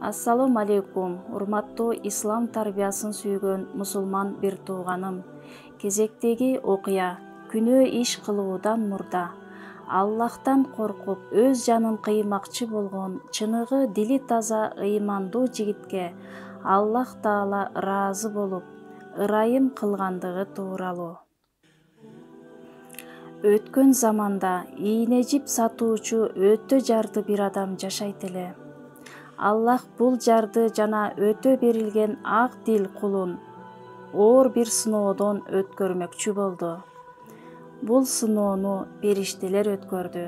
Ассалому алейкум, урматтуу ислам тарбиясын сүйгөн мусулман бир тууганым. Кезектеги окуя, күнөө иш кылуудан мурда Аллахтан коркуп, өз жанын кыймакчы болгон чыныгы дили таза ыймандуу жигитке Аллах Таала ыраазы болуп, ырайым кылгандыгы тууралуу. Өткөн заманда ийне жип сатуучу өтө жарды бир адам жашайт эле. Аллах бул жарды жана өтө берилген ак дил кулун оор бир сыноодон өткөрмөкчү болду. Бул сыноону периштелер өткөрдү.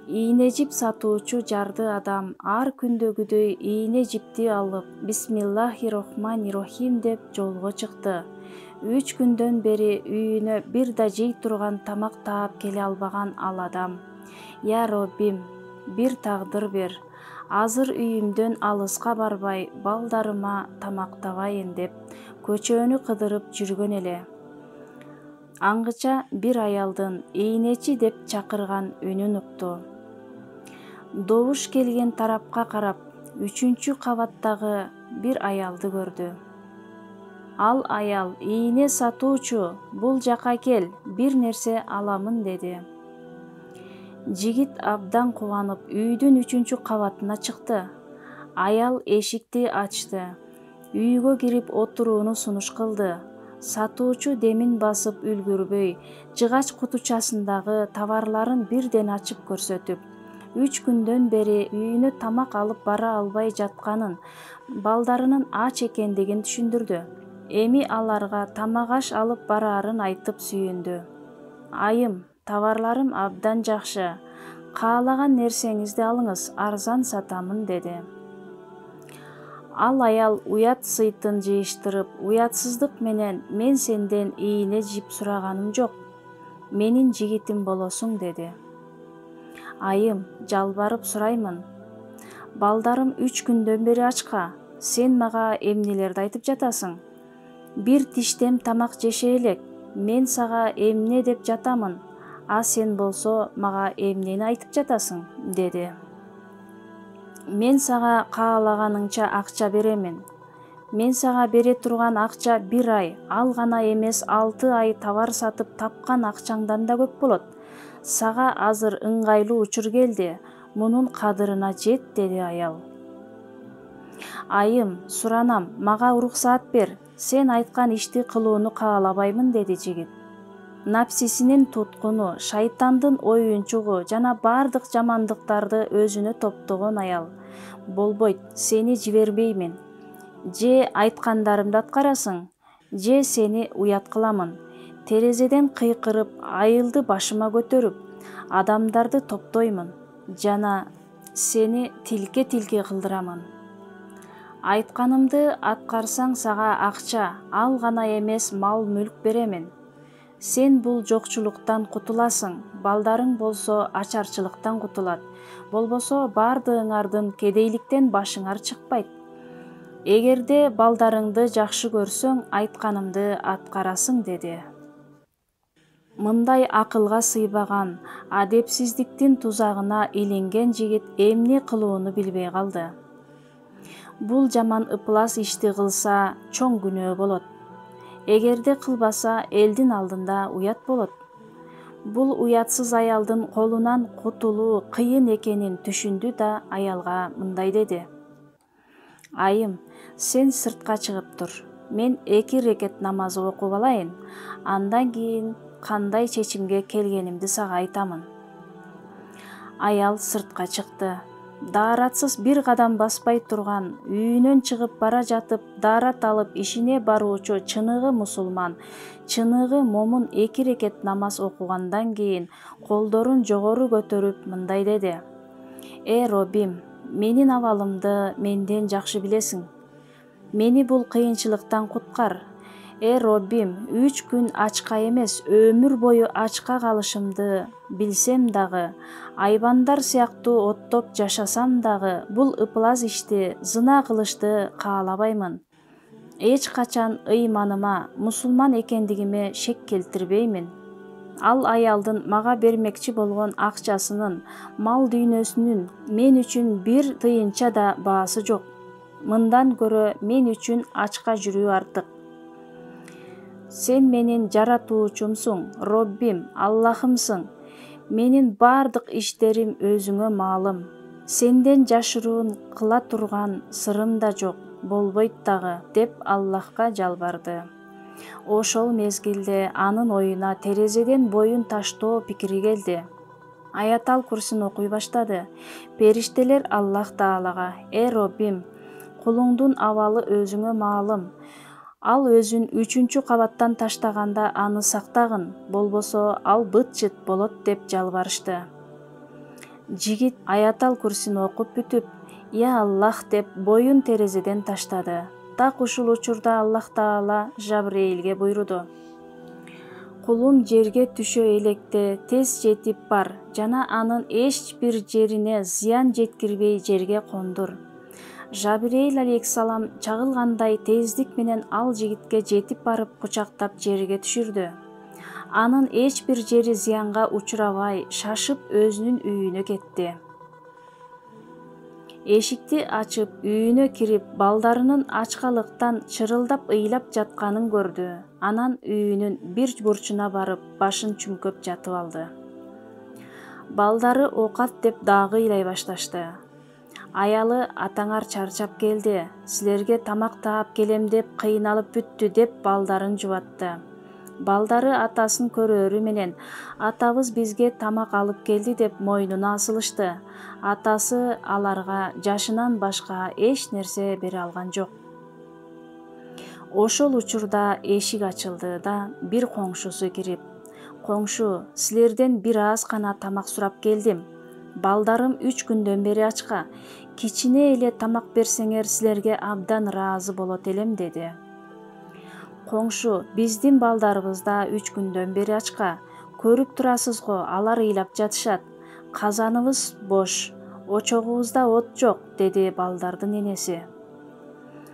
Ийне жип сатуучу жарды адам ар күндөгүдөй ийне жипти алып, Бисмиллахир-рахманир-рахим деп жолго чыкты. 3 күндөн бери үйүнө бир да жей турган тамак таап келе албаган ал адам: «Я Роббим, бир тагдыр бер. Азыр үйүмдөн алыска барбай, балдарыма тамак табайын» деп көчөнү кыдырып жүргөн эле. Аңгыча бир аялдын ийнечи деп чакырган үнүн укту. Добуш келген тарапка карап, 3-чү кабаттагы бир аялды көрдү. Ал аял: «Ийне сатуучу, бул жака кел, бир нерсе аламын» деди. Жигит абдан кубанып, үйдүн 3-чү кабатына чыкты. Аял эшикти ачты. Үйгө кирип отурууну сунуш кылды. Сатуучу демин басып үлгүрбөй, жыгач кутучасындагы товарларын бирден ачып көрсөтүп, 3 күндөн бери үйүнө тамак алып бара албай жатканын, балдарынын ач экендигин түшүндүрдү. Эми аларга тамак аш алып бараарын айтып сүйүндү. «Айым, товарларым абдан жакшы. Каалаган нерсеңизди алыңыз, арзан сатамын» деди. Ал аял уят сыйтын жыйыштырып, уятсыздык менен: «Мен сенден ийне жип сураганым жок. Менин жигитим болосуң» деди. «Айым, жалбарып сураймын. Балдарым 3 күндөн бери ачка. Сен мага эмнелерди айтып жатасың? Бир тиштем тамак жеше элек. Мен сага эмне деп жатамын, а сен болсо мага эмнени айтып жатасың?» деди. «Мен сага каалаганыңча акча беремин. Мен сага бере турган акча 1 ай, ал гана эмес 6 ай товар сатып тапкан акчаңдан да көп болот. Сага азыр ыңгайлуу учур келди, мунун кадырына жет» деди аял. «Айым, суранам, мага уруксаат бер. Сен айткан ишти кылууну каалабаймын» деди жигит. Напсисинин туткуну, шайтандын оюнчугу жана бардык жамандыктарды өзүнө топтогон аял: «Болбойт, сени жибербеймин. Же айткандарымды аткарасың, же сени уят кыламын. Терезеден кыйкырып, айылды башыма көтөрүп, адамдарды топтоймун жана сени тилке-тилке кылдырамын. Айтканымды аткарсаң сага акча, ал гана эмес мал-мүлк беремин. Сен бул жокчулуктан кутуласың, балдарың болсо ачарчылыктан кутулат. Болбосо бардыгыңардын кедейликтен башыңар чыкпайт. Эгерде балдарыңды жакшы көрсөң, айтканымды аткарасың» деди. Мындай акылга сыйбаган, адепсиздиктин тузагына иленген жигит эмне кылууну билбей калды. Бул жаман ыплас ишти кылса, чоң күнөө болот. Эгерде кылбаса, элдин алдында уят болот. Бул уятсыз аялдын колунан кутулуу кыйын экенин түшүндү да аялга мындай деди: «Айым, сен сыртка чыгып тур. Мен 2 рекет намаз окуп алайын. Андан кийин кандай чечимге келгенимди сага айтамын». Аял сыртка чыкты. Daarатсыз бир кадам баспай турган, үйүнөн чыгып бара жатып, daarат алып ишине баруучу чыныгы мусулман, чыныгы момун 2 рекет намаз окугандан кийин колдорун жогору көтөрүп мындай деди: Роббим, менин абалымды менден жакшы билесиң. Мени бул кыйынчылыктан куткар. Роббим, 3 күн ачка эмес, өмүр бою ачка калышымды билсем дагы, айбандар сыяктуу оттоп жашасам дагы, бул ыплас ишти, зына кылышты каалабаймын. Эч качан ыйманыма, мусулман экендигиме шек келтирбеймин. Ал аялдын мага бермекчи болгон акчасынын, мал дүйнөсүнүн мен үчүн бир тыйынча да баасы жок. Мындан көрө мен үчүн ачка жүрүү артык. Сен менин жаратуучумсуң, Роббим, Аллахымсың. Менин бардык иштерим өзүңө маалым. Сенден жашыруун кыла турган сырым да жок, болбойт дагы, деп Аллахка жалбарды. Ошол мезгилде анын оюна терезеден боюн таштоо пикири келди. Аятал Курсин окуй баштады. Периштелер Аллах Таалага: Роббим, кулуңдун абалы өзүңө маалым. Ал өзүн 3-чү кабаттан таштаганда аны сактагын, болбосо ал быт-чыт болот деп жалбарышты. Жигит Аятал Курсин окуп бүтүп, «Я Аллах» деп боюн терезеден таштады. Так ушул учурда Аллах Таала Жабреилге буйруду: Кулум жерге түшө электе тез жетип бар жана анын эч бир жерине зыян жеткирбей жерге кондур. Жабреил алейхиссалам чагылгандай тездик менен ал жигитке жетип барып кучактап жерге түшүрдү. Анын эч бир жери зыянга учурабай, шашып өзүнүн үйүнө кетти. Эшикти ачып, үйүнө кирип, балдарынын ачкалыктан чырылдап ыйлап жатканын көрдү. Анан үйүнүн бир бурчуна барып, башын чүмкөп жатып алды. Балдары оокат деп дагы ыйлай башташты. Аялы: атаңар чарчап келди, силерге тамак таап келем деп кыйналып бүттү, деп балдарын жубатты. Балдары атасын көрөрү менен: атабыз бизге тамак алып келди, деп мойнуна асылышты. Атасы аларга жашынан башка эч нерсе бере алган жок. Ошол учурда эшик ачылды да бир коңшусу кирип: коңшу, силерден бир аз гана тамак сурап келдим. Балдарым 3 күндөн бери ачка. Кичине эле тамак берсеңер силерге абдан ыраазы болот элем, деди. Коңшу: биздин балдарыбыз да 3 күндөн бери ачка. Көрүп турасыз го, алар ыйлап жатышат. Казаныбыз бош, очогубузда от жок, деди балдардын энеси.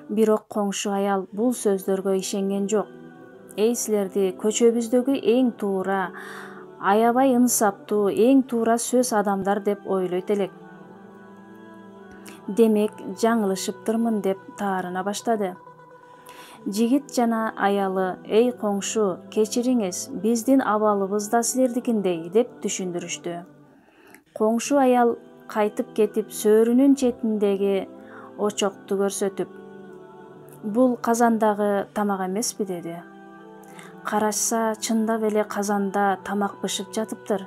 Бирок коңшу аял бул сөздөргө ишенген жок. Силерди көчөбүздөгү эң туура, аябай инсаптуу, эң туура сөз адамдар деп ойлойт элек. Демек, жаңылышыптырмын, деп таарына баштады. Жигит жана аялы: коңшу, кечириңиз, биздин абалыбыз да силердикиндей, деп түшүндүрүштү. Коңшу аял кайтып кетип, сөөрүнүн четиндеги очокту көрсөтүп: бул казандагы тамак эмеспи, деди. Карашса, чындап эле казанда тамак бышып жатыптыр.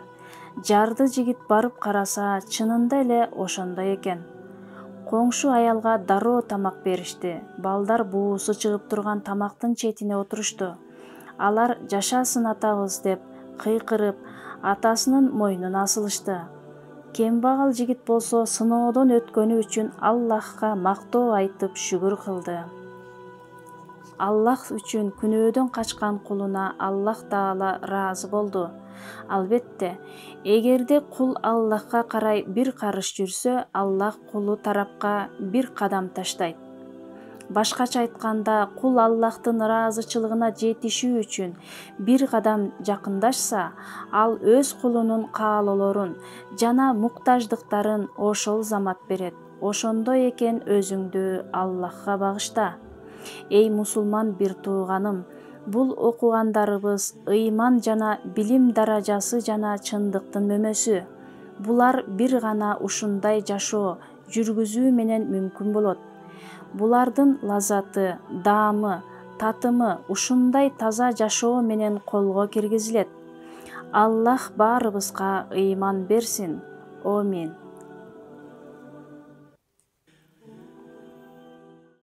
Жарды жигит барып караса, чынында эле ошондой экен. Коңшу аялга дароо тамак беришти. Балдар буусу чыгып турган тамактын четине отурушту. Алар: жашасын атабыз, деп кыйкырып, атасынын мойнуна асылышты. Кембагал жигит болсо сыноодон өткөнү үчүн Аллахка мактоо айтып шүгүр кылды. Аллах үчүн күнөөдөн качкан кулуна Аллах Таала ыраазы болду. Албетте, эгерде кул Аллахка карай бир карыш жүрсө, Аллах кулу тарапка бир кадам таштайт. Башкача айтканда, кул Аллахтын ыраазычылыгына жетишүү үчүн бир кадам жакындашса, ал өз кулунун каалоолорун жана муктаждыктарын ошол замат берет. Ошондой экен өзүңдү Аллахка багышта. Мусулман бир тууганым, бул окугандарыбыз ыйман жана билим даражасы жана чындыктын мөмөсү. Булар бир гана ушундай жашоо жүргүзүү менен мүмкүн болот. Булардын лаззаты, даамы, татымы ушундай таза жашоо менен колго киргизилет. Аллах баарыбызга ыйман берсин. Амин.